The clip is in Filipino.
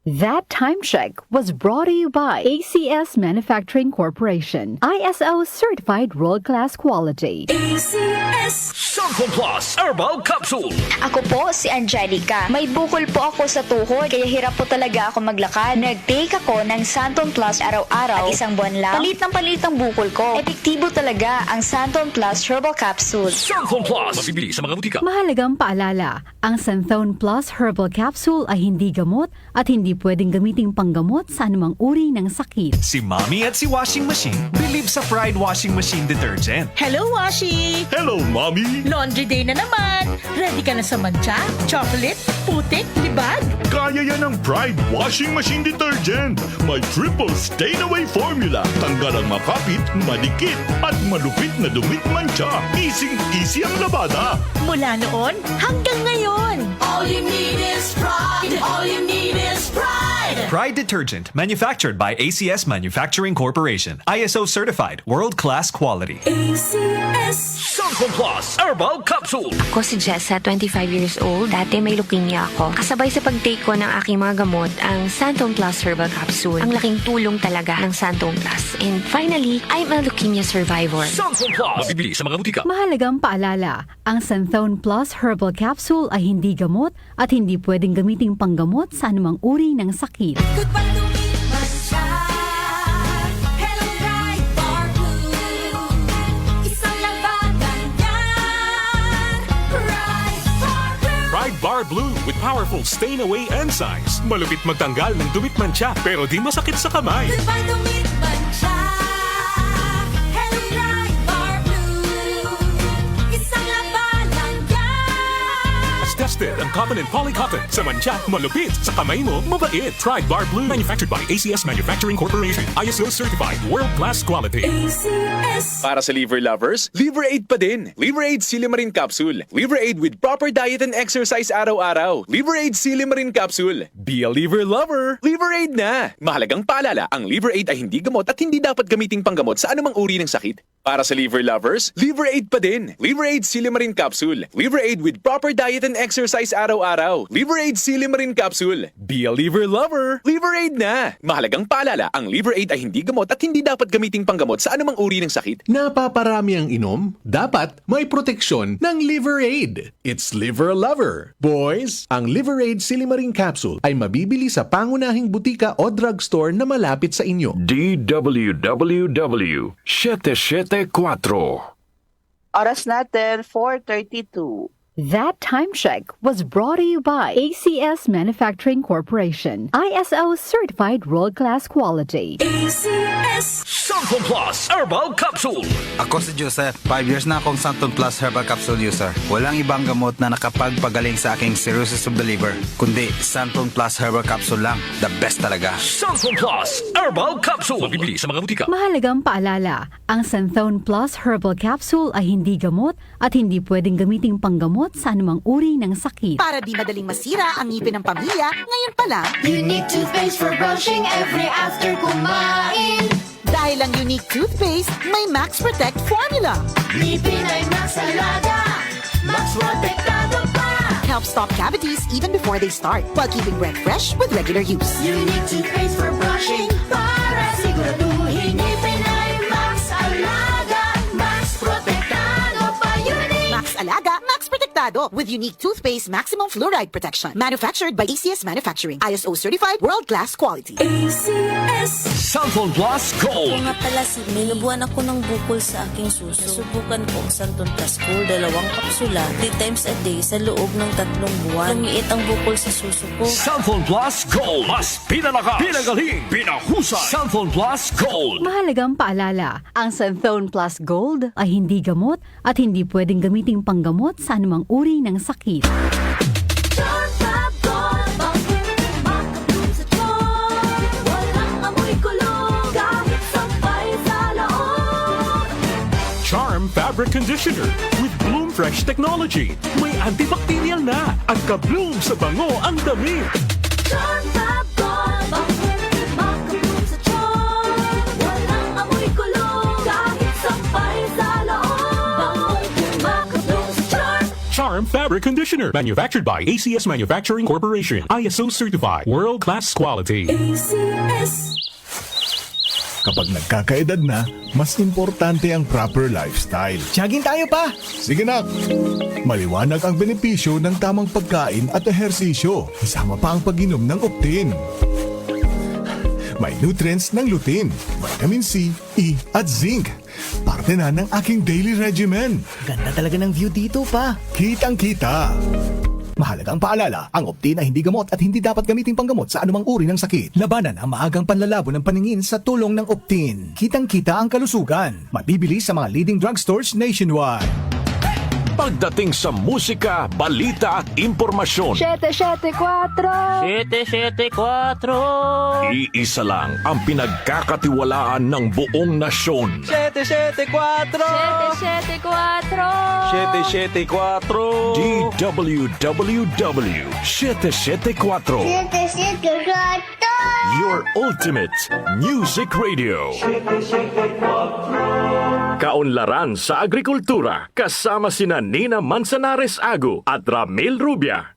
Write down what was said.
That time check was brought to you by ACS Manufacturing Corporation, ISO certified world-class quality. ACS Santon Plus Herbal Capsule. Ako po si Angelica. May bukol po ako sa tuhod, kaya hirap po talaga ako maglakad. Nag-take ako ng Santon Plus araw-araw at isang buwan lang. Palit ng bukol ko. Epektibo talaga ang Santon Plus Herbal Capsule. Santon Plus. Mabibili sa mga butika. Mahalagang paalala, ang Santhone Plus Herbal Capsule ay hindi gamot at hindi pwedeng gamiting panggamot sa anumang uri ng sakit. Si Mommy at si Washing Machine believe sa Pride Washing Machine Detergent. Hello, Washi! Hello, Mommy! Laundry day na naman! Ready ka na sa mancha, chocolate, putik, libag? Kaya yan ang Pride Washing Machine Detergent. May triple stain-away formula. Tanggal ang makapit, madikit, at malupit na dumit mancha. Easy ang labada. Mula noon hanggang ngayon. All you need is pride. All you need is pride. Pride Detergent, manufactured by ACS Manufacturing Corporation. ISO certified, world-class quality. ACS. Santon Plus Herbal Capsule. Ako si Jessa, 25 years old. Dati may leukemia ako. Kasabay sa pag-take ko ng aking mga gamot, ang Santon Plus Herbal Capsule. Ang laking tulong talaga ng Santon Plus. And finally, I'm a leukemia survivor. Santon Plus. Mabibili sa mga butika. Mahalagang paalala, ang Santhone Plus Herbal Capsule ay hindi gamot at hindi pwedeng gamiting panggamot sa anumang uri ng sakit. Goodbye to me, mancha. Hello, bright bar blue. Isang labanan yan. Bright bar blue. Pride Bar Blue with powerful stain-away enzymes. Malupit magtanggal ng dumit mancha pero di masakit sa kamay. Goodbye to me, mancha. Hello, bright bar blue. Isang labanan yan. As tested ang cotton and polycotton. Sa mancha, malupit. Sa kamay mo, mabait. Pride Bar Blue. Manufactured by ACS Manufacturing Corporation. ISO certified. World-class quality. ACS. Para sa liver lovers, Liver Aid pa din. Liver Aid Silimarin Capsule. Liver Aid with proper diet and exercise araw-araw. Liver Aid Silimarin Capsule. Be a liver lover. Liver Aid na. Mahalagang paalala, ang Liver Aid ay hindi gamot at hindi dapat gamiting panggamot sa anumang uri ng sakit. Para sa liver lovers, Liver Aid pa din. Liver Aid Silimarin Capsule. Liver Aid with proper diet and exercise araw-araw. Liver Aid Silimarin Capsule. Be a liver lover. Liver Aid na. Mahalagang paalala, ang Liver Aid ay hindi gamot at hindi dapat gamiting panggamot sa anumang uri ng sakit. Napaparami ang inom? Dapat may proteksyon ng Liver Aid. It's Liver Lover. Boys, ang Liver Aid Silimarin Capsule ay mabibili sa pangunahing butika o drugstore na malapit sa inyo. DWWW 774. Oras natin, 4:32. That time check was brought to you by ACS Manufacturing Corporation, ISO certified world-class quality. ACS. Santon Plus Herbal Capsule. Ako si Joseph. 5 years na akong Santon Plus Herbal Capsule user. Walang ibang gamot na nakapagpagaling sa aking cirrhosis of the liver, kundi Santon Plus Herbal Capsule lang. The best talaga. Santon Plus Herbal Capsule. Mabibili sa mga butika. Mahalagang paalala, ang Santhone Plus Herbal Capsule ay hindi gamot at hindi pwedeng gamiting panggamot sa anumang uri ng sakit. Para di madaling masira ang ngipin ng pamilya, ngayon pa lang, Unique toothpaste for brushing every after kumain. dahil ang unique toothpaste may Max Protect formula. Ngipin ay Max Alaga, Max Protektado pa. Helps stop cavities even before they start, while keeping breath fresh with regular use. Unique toothpaste for brushing para siguraduhin. Ngipin ay Max Alaga, Max Protektado pa. Unique Max Alaga, Max Protectado with unique toothpaste maximum fluoride protection. Manufactured by ACS Manufacturing. ISO certified world-class quality. ACS. Santon Plus Gold. Nga pala, may nabuhan ako ng bukol sa aking suso. Subukan ko ang Santon Plus Gold, 2 kapsula, 3 times a day sa loob ng 3 buwan. Lumiit ang bukol sa suso ko. Santon Plus Gold. Mas pinalakas, pinagaling, pinahusay. Santon Plus Gold. Mahalagang paalala, ang Santhone Plus Gold ay hindi gamot at hindi pwedeng gamiting panggamot sa anumang uri ng sakit. Charm Fabric Conditioner with Bloom Fresh Technology. May antibacterial na at ka-bloom sa bango ang damit. Charm Charm Fabric Conditioner. Manufactured by ACS Manufacturing Corporation. ISO certified. World-class quality. Kapag nagkakaedad na, mas importante ang proper lifestyle. Jogging tayo pa! Sige nak! Maliwanag ang benepisyo ng tamang pagkain at ehersisyo. Kasama pa ang pag-inom ng Optin. May nutrients ng lutein, vitamin C, E at zinc. Parte na ng aking daily regimen. Ganda talaga ng view dito pa. Kitang-kita. Mahalagang paalala, ang Optin ay hindi gamot at hindi dapat gamitin panggamot sa anumang uri ng sakit. Labanan ang maagang panlalabo ng paningin sa tulong ng Optin. Kitang-kita ang kalusugan. Mabibili sa mga leading drugstores nationwide. Pagdating sa musika, balita at impormasyon, 774 iisa lang ang pinagkakatiwalaan ng buong nasyon. 774 DWWW 774, your ultimate music radio. Kaunlaran sa agrikultura kasama sina Nina Manzanares Agu at Ramil Rubia.